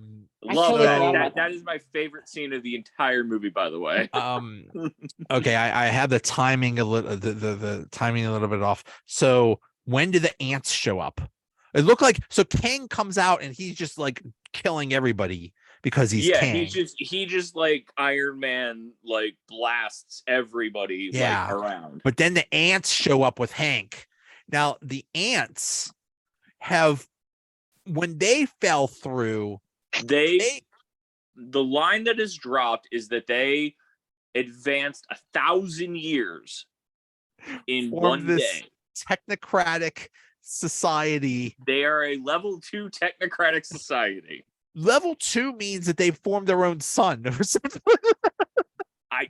totally that. That is my favorite scene of the entire movie, by the way. Okay, I had the timing a little the timing a little bit off. So when do the ants show up? It looked like Kang comes out and he's just like killing everybody because he's Kang. he just like Iron Man like blasts everybody like around. But then the ants show up with Hank. Now the ants have, when they fell through, the line that is dropped is that they advanced 1,000 years in one day. Technocratic society. They are a level 2 technocratic society. Level 2 means that they've formed their own sun or something. I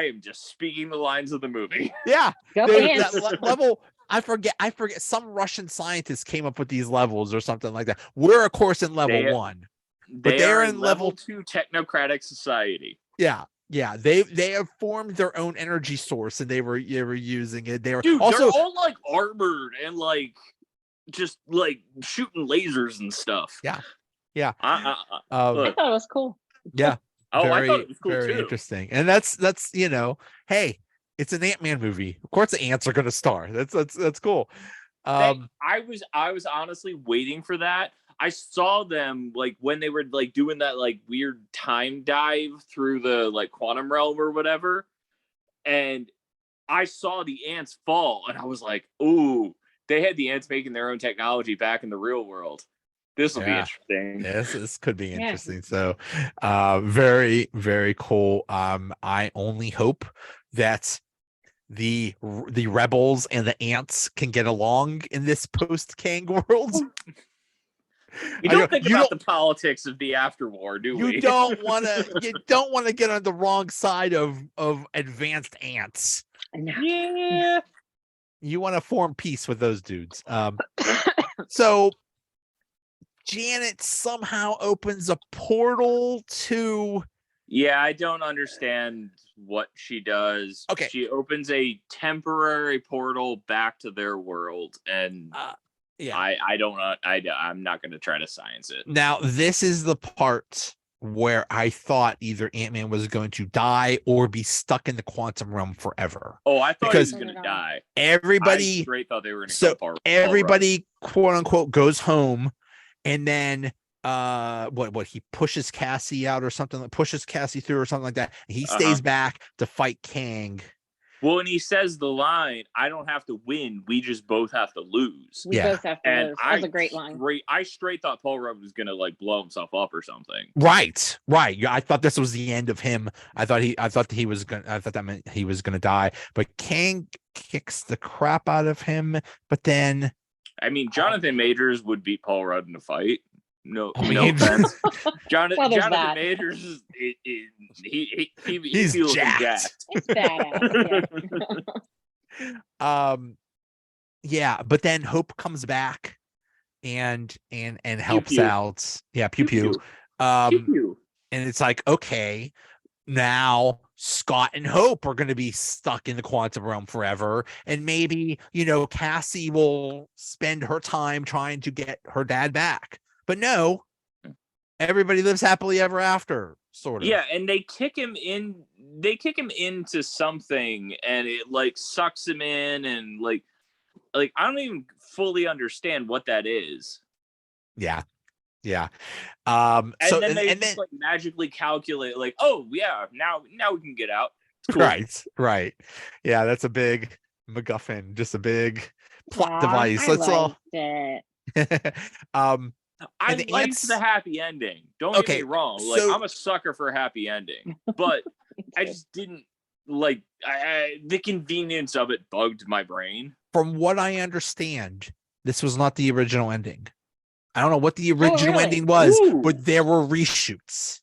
am just speaking the lines of the movie. Yeah. Go That level, I forget. Some Russian scientists came up with these levels or something like that. We're of course in level 1. But they're in level 2 technocratic society. Yeah. They have formed their own energy source and they were using it. They're they're all like armored and like just like shooting lasers and stuff. I thought it was cool. Yeah. I thought it was cool very too. Interesting. And that's hey, it's an Ant-Man movie. Of course the ants are gonna star. That's cool. I was honestly waiting for that. I saw them like when they were like doing that like weird time dive through the like quantum realm or whatever. And I saw the ants fall and I was like, ooh, they had the ants making their own technology back in the real world. This will be interesting. Yes, this could be interesting. So very, very cool. I only hope that the rebels and the ants can get along in this post-Kang world. We don't think about the politics of the afterwar, do we? You don't want to get on the wrong side of advanced ants. No. Yeah. You want to form peace with those dudes. So Janet somehow opens a portal to. Yeah, I don't understand what she does. Okay. She opens a temporary portal back to their world, and yeah, I don't know. I'm not going to try to science it. Now, this is the part where I thought either Ant-Man was going to die or be stuck in the quantum realm forever. Oh, I thought he was going to die. Everybody, I straight thought they were going to so kill everybody, quote unquote, goes home, and then what he pushes Cassie out or something, pushes Cassie through or something like that. He stays back to fight Kang. Well, and he says the line, "I don't have to win. We just both have to lose." We both have to lose. That was a great line. I straight thought Paul Rudd was gonna like blow himself up or something. Right. Yeah, I thought this was the end of him. I thought that meant he was gonna die. But Kang kicks the crap out of him. But then, I mean, Jonathan Majors would beat Paul Rudd in a fight. No, I mean, no offense. Jonathan Majors he's jacked. It's badass. Yeah. Yeah, but then Hope comes back and helps out. Yeah, pew pew. And it's like, okay, now Scott and Hope are going to be stuck in the quantum realm forever, and maybe Cassie will spend her time trying to get her dad back. But no, everybody lives happily ever after, sort of. Yeah, and they kick him into something, and it like sucks him in, and like I don't even fully understand what that is. Yeah. And then they like magically calculate, like, oh yeah, now we can get out. Cool. Right. Yeah, that's a big MacGuffin, just a big plot device. Let's all. I liked the happy ending. Don't get me wrong. Like, I'm a sucker for a happy ending, but I just didn't like the convenience of it bugged my brain. From what I understand, this was not the original ending. I don't know what the original ending was, but there were reshoots.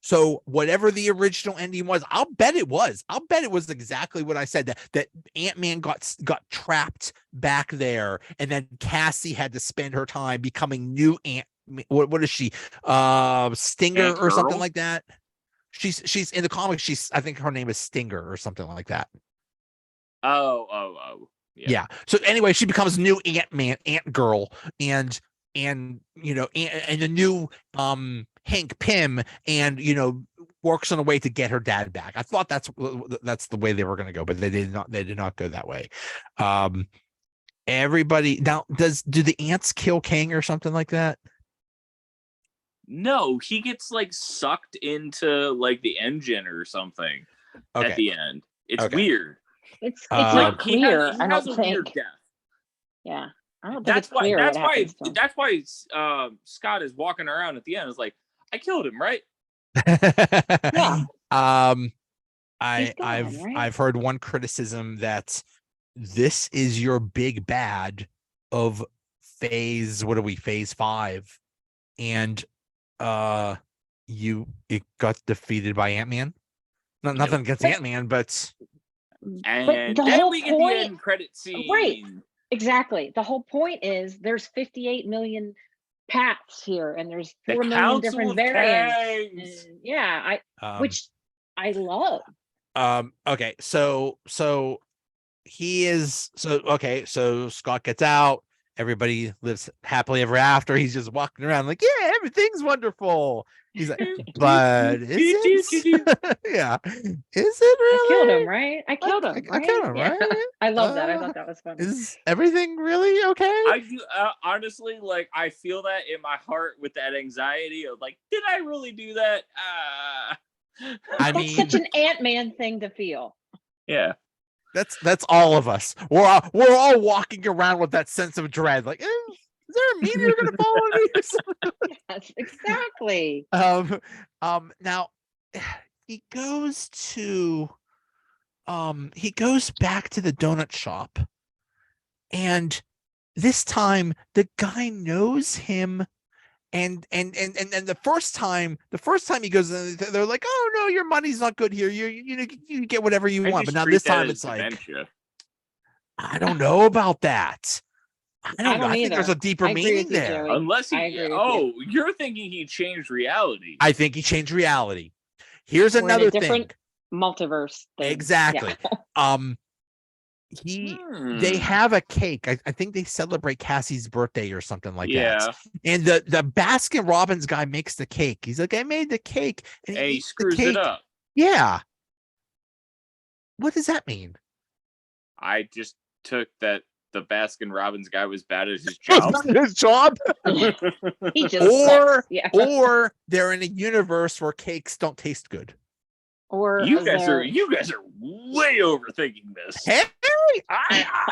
So whatever the original ending was, I'll bet it was exactly what I said, that Ant-Man got trapped back there, and then Cassie had to spend her time becoming new what is she? Stinger or something like that. She's in the comics, I think her name is Stinger or something like that. Oh. Yeah. So anyway, she becomes new Ant-Man, Ant Girl, and the new Hank Pym, and works on a way to get her dad back. I thought that's the way they were going to go, but they did not go that way. Everybody now, do the ants kill Kang or something like that? No, he gets like sucked into like the engine or something at the end. It's weird. It's not clear. I don't think. Weird death. Yeah. I don't think it's clear. That's why Scott is walking around at the end. It's like, I killed him, right? Yeah. I've heard one criticism that this is your big bad of phase 5, and it got defeated by Ant-Man. Nothing against Ant-Man, but then we get the end credit scene. Right. Exactly. The whole point is there's 58 million paths here, and there's 4 million different variants. Yeah, which I love. Okay, so Scott gets out. Everybody lives happily ever after. He's just walking around like, yeah, everything's wonderful. He's like, but is it? Yeah, is it really? I killed him, right? I killed him, right? I love that. I thought that was funny. Is everything really okay? I do honestly, like, I feel that in my heart with that anxiety of like, did I really do that? That's such an Ant-Man thing to feel. Yeah. That's all of us. We're all walking around with that sense of dread. Like, is there a meteor going to fall on me or something? Yes, exactly. Now he goes back to the donut shop, and this time the guy knows him And the first time he goes, they're like, oh no, your money's not good here. You get whatever you want. But now this time it's like, dementia. I don't know about that. I don't know. don't I think there's either. a deeper I agree meaning with you, there. Joey. Unless I he, agree with you. you're thinking he changed reality. I think he changed reality. Here's We're in a another different thing. multiverse thing. Exactly. Yeah. They have a cake. I think they celebrate Cassie's birthday or something like Yeah. that. And the Baskin Robbins guy makes the cake. He's like, I made the cake, and he eats the screws it cake. up. Yeah. What does that mean? I just took that the Baskin Robbins guy was bad at his job. His job. He just yeah. Or they're in a universe where cakes don't taste good. Or you guys are way overthinking this. Hey,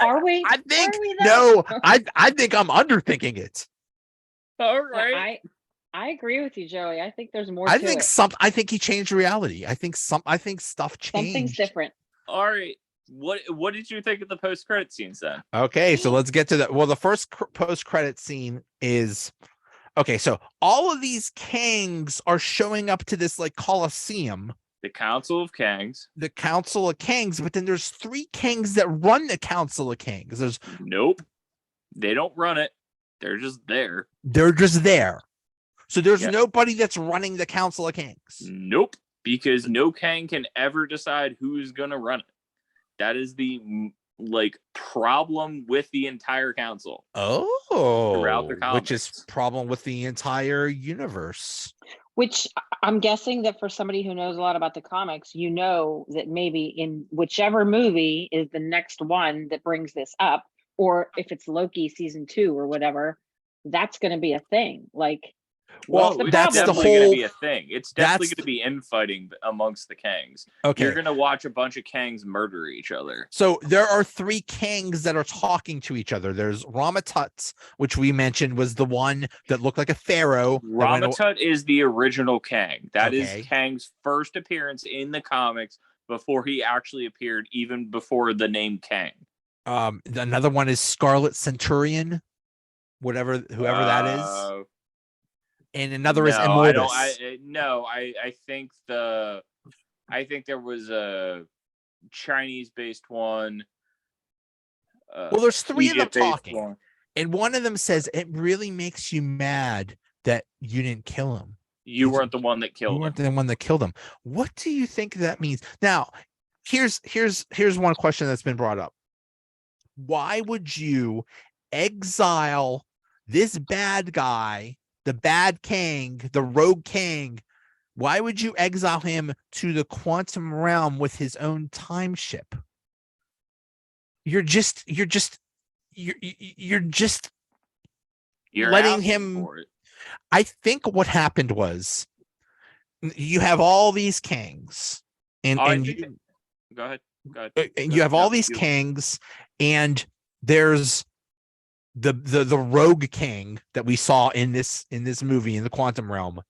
are we? I think are we, no. I think I'm underthinking it. All right. I agree with you, Joey. I think there's more. I to think it. I think he changed reality. I think stuff changed. Something's different. All right. What did you think of the post-credit scenes then? Okay, so let's get to that. Well, the first post-credit scene is okay. So all of these Kangs are showing up to this like Coliseum. The Council of Kangs. The Council of Kangs, but then there's 3 Kangs that run the Council of Kangs. There's nope. They don't run it. They're just there. They're just there. So there's nobody that's running the Council of Kangs. Nope. Because no Kang can ever decide who's gonna run it. That is the problem with the entire council. Oh, throughout the comics. Which is problem with the entire universe. Which I'm guessing that for somebody who knows a lot about the comics, you know that maybe in whichever movie is the next one that brings this up, or if it's Loki season 2 or whatever, that's going to be a thing. Like, well, that's definitely going to be a thing. It's definitely going to be infighting amongst the Kangs. Okay, you're going to watch a bunch of Kangs murder each other. So there are 3 Kangs that are talking to each other. There's Ramatut, which we mentioned was the one that looked like a pharaoh. Ramatut is the original Kang. That is Kang's first appearance in the comics before he actually appeared, even before the name Kang. Another one is Scarlet Centurion, whoever that is. And another is Immortus. I think there was a Chinese-based one. Well, there's 3 of them talking, one. And one of them says, "It really makes you mad that you didn't kill him. You weren't the one that killed him. You weren't the one that killed him." What do you think that means? Now, here's one question that's been brought up. Why would you exile this bad guy? The bad Kang, the rogue Kang, why would you exile him to the quantum realm with his own time ship? You're letting him. I think what happened was you have all these Kangs, and go ahead. And you have all these Kangs, and there's the rogue Kang that we saw in this movie in the quantum realm,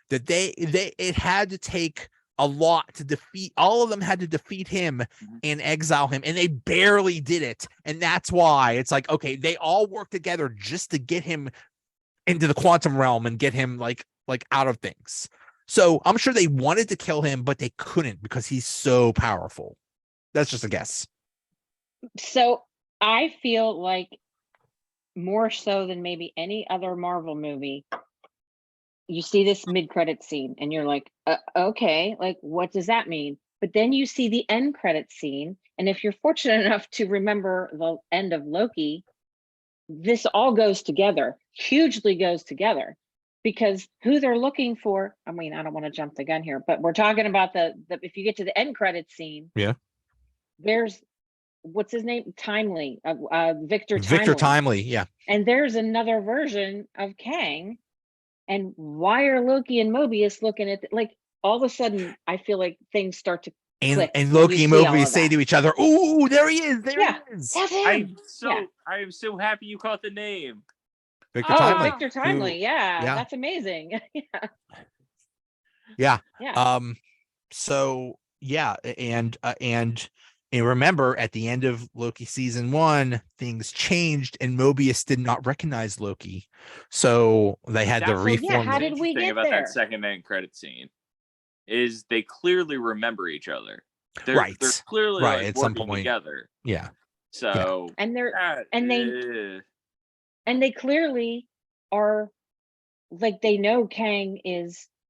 that it had to take a lot to defeat. All of them had to defeat him and exile him, and they barely did it. And that's why it's like, okay, they all work together just to get him into the quantum realm and get him like out of things. So I'm sure they wanted to kill him, but they couldn't because he's so powerful. That's just a guess. So I feel like more so than maybe any other Marvel movie, you see this mid-credit scene and you're like, okay, like, what does that mean? But then you see the end credit scene, and if you're fortunate enough to remember the end of Loki, this all goes together, hugely goes together, because who they're looking for, I mean, I don't want to jump the gun here, but we're talking about the if you get to the end credit scene, there's what's his name? Timely, Victor Timely, yeah. And there's another version of Kang. And why are Loki and Mobius looking at like all of a sudden? I feel like things start to click. And Loki and Mobius say to each other, "Ooh, there he is! There he is!" That's him. I am so happy you caught the name. Victor Timely. Victor Timely. Yeah, that's amazing. Yeah. So yeah, and And remember, at the end of Loki season 1, things changed and Mobius did not recognize Loki. So they had to That's what's reform. how the- did we interesting get about there? that second end credit scene is they clearly remember each other. They're Right. clearly Right, like at some working point. together. Yeah. So And they're that, and they and they clearly are like they know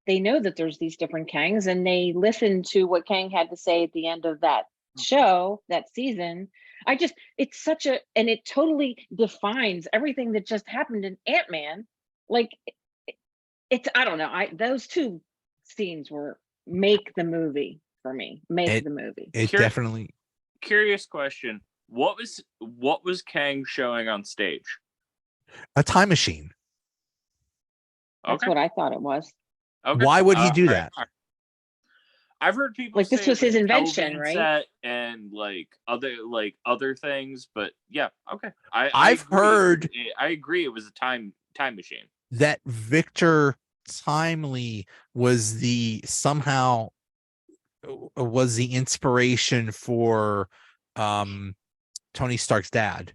they know that there's these different Kangs, and they listen to what Kang had to say at the end of that show, that season. It's such a, and it totally defines everything that just happened in Ant-Man. Like it's, I don't know. Those two scenes make the movie for me. It definitely. Curious question. What was Kang showing on stage? A time machine. That's what I thought it was. Okay. Why would he do that? I've heard people like say this was his invention, right? Set and like other things, but yeah, okay. I've heard. I agree. It was a time machine. That Victor Timely was somehow was the inspiration for Tony Stark's dad.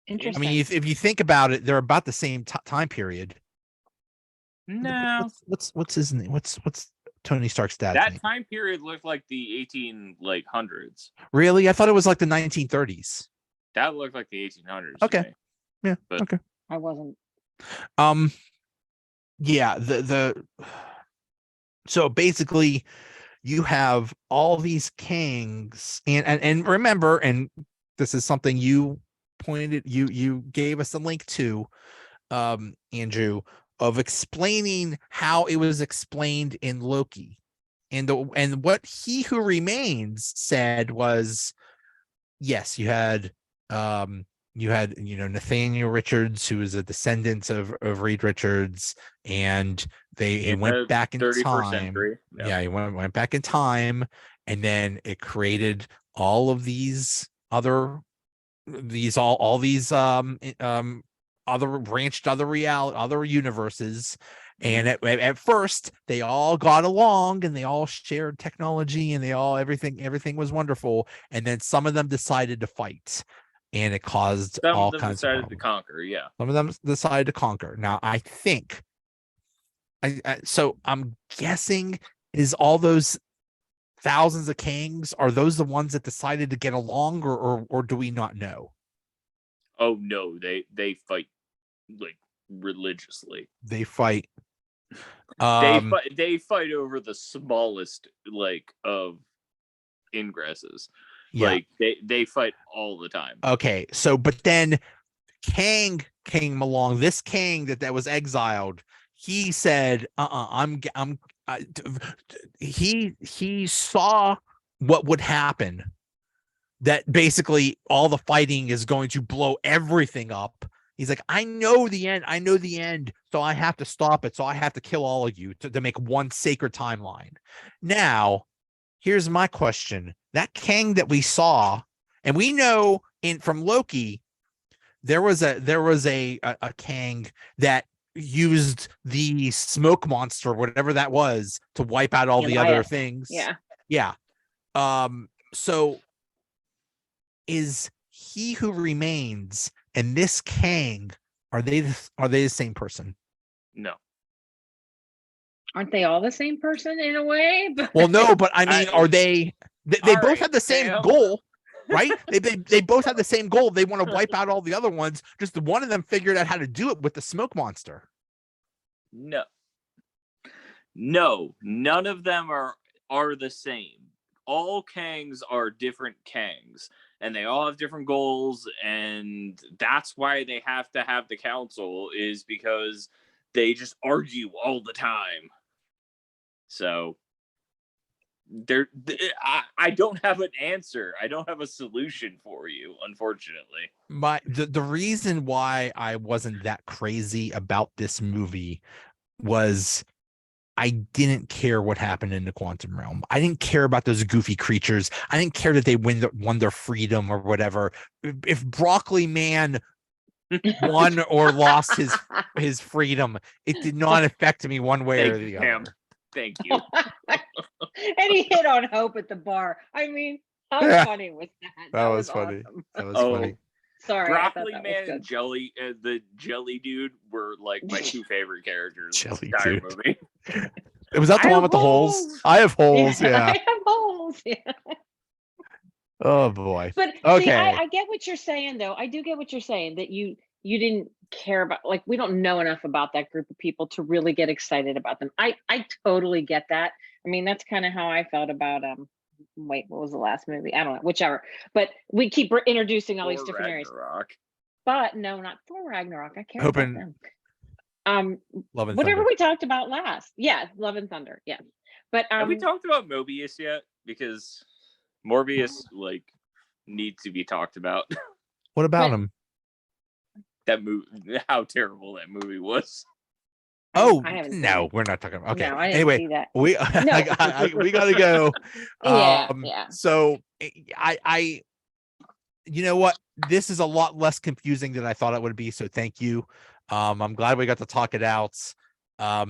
Interesting. I mean, if you think about it, they're about the same time period. No. What's his name? What's Tony Stark's dad's That name? time period looked like the 1800s. Really? I thought it was like the 1930s. That looked like the 1800s. Okay. Yeah. But, okay. I wasn't. Yeah. So basically, you have all these Kangs, and remember, and this is something you gave us a link to, Andrew, of explaining how it was explained in Loki, and what He Who Remains said was, yes, you had Nathaniel Richards, who is a descendant of Reed Richards, and he went back in time. Yeah, he went back in time, and then it created all of these other other branched other universes. And at first they all got along and they all shared technology and everything was wonderful. And then some of them decided to fight, and it caused all kinds of problems. To conquer. Yeah. Some of them decided to conquer. Now I think so I'm guessing is all those thousands of Kangs, are those the ones that decided to get along, or do we not know? Oh no, they fight like religiously. They fight. They fight over the smallest of ingresses. Yeah. Like they fight all the time. Okay, so but then Kang came along. This Kang that was exiled, he said, he saw what would happen, that basically all the fighting is going to blow everything up. He's like, I know the end, so I have to stop it. So I have to kill all of you to make one sacred timeline. Now, here's my question. That Kang that we saw, and we know from Loki, there was a Kang that used the smoke monster, whatever that was, to wipe out all the other things. Yeah. So is He Who Remains and this Kang, are they the same person? No. Aren't they all the same person in a way? Well, no, but I mean, are they both have the same goal, right? They both have the same goal. They want to wipe out all the other ones. Just one of them figured out how to do it with the smoke monster. No, none of them are the same. All Kangs are different Kangs, and they all have different goals, and that's why they have to have the council, is because they just argue all the time. So I don't have an answer. I don't have a solution for you, unfortunately. The reason why I wasn't that crazy about this movie was I didn't care what happened in the quantum realm. I didn't care about those goofy creatures. I didn't care that they won their freedom or whatever. If Broccoli Man won or lost his freedom, it did not affect me one way or the other. Thank you. And he hit on Hope at the bar. I mean, how Yeah. funny was that? That was funny. Awesome. That was Oh, funny. Sorry, I thought Broccoli that Man was and good. Jelly, the Jelly Dude were like my two favorite characters in Jelly the entire Dude. movie. Was that the I one have with the holes? holes. I have holes. Yeah, Yeah. I have holes. Yeah. Oh boy. But see, Okay. I get what you're saying, though. I do get what you're saying, that you didn't care about, like, we don't know enough about that group of people to really get excited about them. I totally get that. I mean, that's kind of how I felt about wait, what was the last movie? I don't know, whichever. But we keep introducing all these Thor different areas. Ragnarok. But no, not Thor Ragnarok. I care Hoping- about them. Love and Whatever Thunder. we talked about last. Yeah, Love and Thunder. Yeah. But Have we talked about Mobius yet? Because Morbius like needs to be talked about. What about When- him? That movie, how terrible that movie was. Oh I haven't seen no, it. we're not talking about. Okay. No, I didn't Anyway, see that. we we gotta go. Yeah. So I you know what? This is a lot less confusing than I thought it would be. So thank you. I'm glad we got to talk it out. I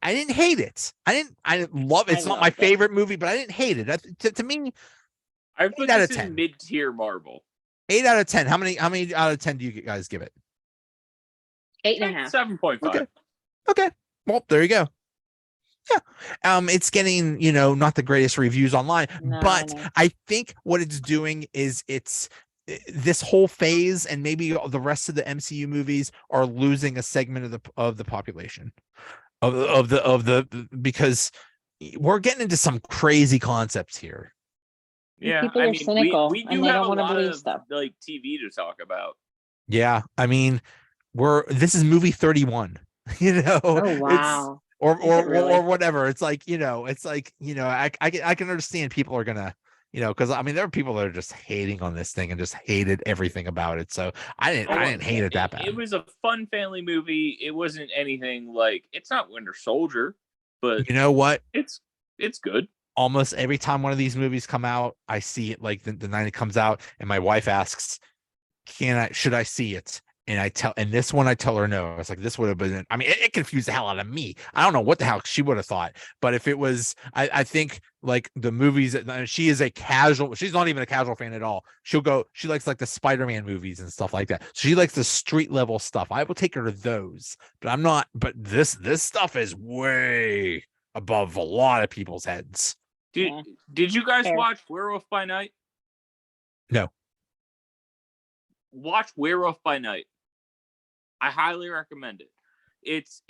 didn't hate it. I didn't love it. It's not my loved it. favorite movie, but I didn't hate it. To me, I put 8 out this of in 10. mid-tier Marvel. 8 out of 10. How many out of 10 do you guys give it? 8.5. 7.5. Okay. Well, there you go. Yeah. It's getting, not the greatest reviews online, No, but I know. I think what it's doing is it's this whole phase, and maybe the rest of the MCU movies are losing a segment of the population of the because we're getting into some crazy concepts here. Yeah, People I are mean, cynical, we do and they have don't a wanna lot believe of stuff. like TV to talk about. Yeah, I mean, this is movie 31. Oh wow. or Is it really? or whatever. It's like, I can understand people are gonna, because I mean there are people that are just hating on this thing and just hated everything about it. So I didn't hate it that bad. It was a fun family movie. It wasn't anything like, it's not Winter Soldier, but You know what? it's good. Almost every time one of these movies come out, I see it like the night it comes out, and my wife asks, should I see it? And this one I tell her no. It's like, this would have been, I mean, it confused the hell out of me. I don't know what the hell she would have thought, but if it was, I think like the movies, she is she's not even a casual fan at all. She likes like the Spider-Man movies and stuff like that. So she likes the street level stuff. I will take her to those, but this stuff is way above a lot of people's heads. Did you guys Fair. watch Werewolf by Night? No. Watch Werewolf by Night. I highly recommend it. It's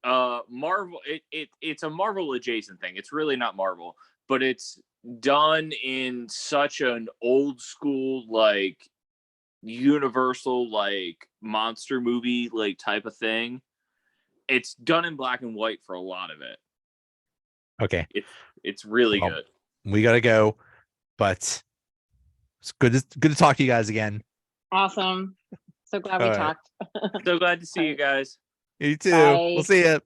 Marvel. It's a Marvel adjacent thing. It's really not Marvel, but it's done in such an old school, like Universal, like monster movie, like type of thing. It's done in black and white for a lot of it. Okay. It's really good. We gotta go, but it's good to talk to you guys again. Awesome. So glad we All right. talked. So glad to see you guys. You too. Bye. We'll see you.